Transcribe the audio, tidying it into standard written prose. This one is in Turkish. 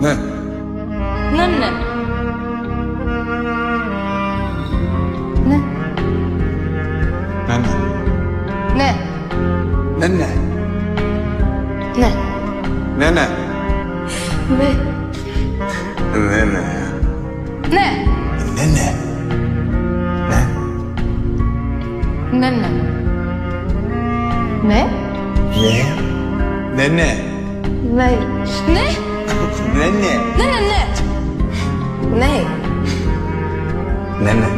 Ne? Nenne. Ne? Nene. Ne? Nene. Ne? Nene. Ne? Nene. Ne? Nene. Ne? Nenne. Ne? Ne? Nene. Ne? Ne? Nene. Ne? Ne? Ne? Nene.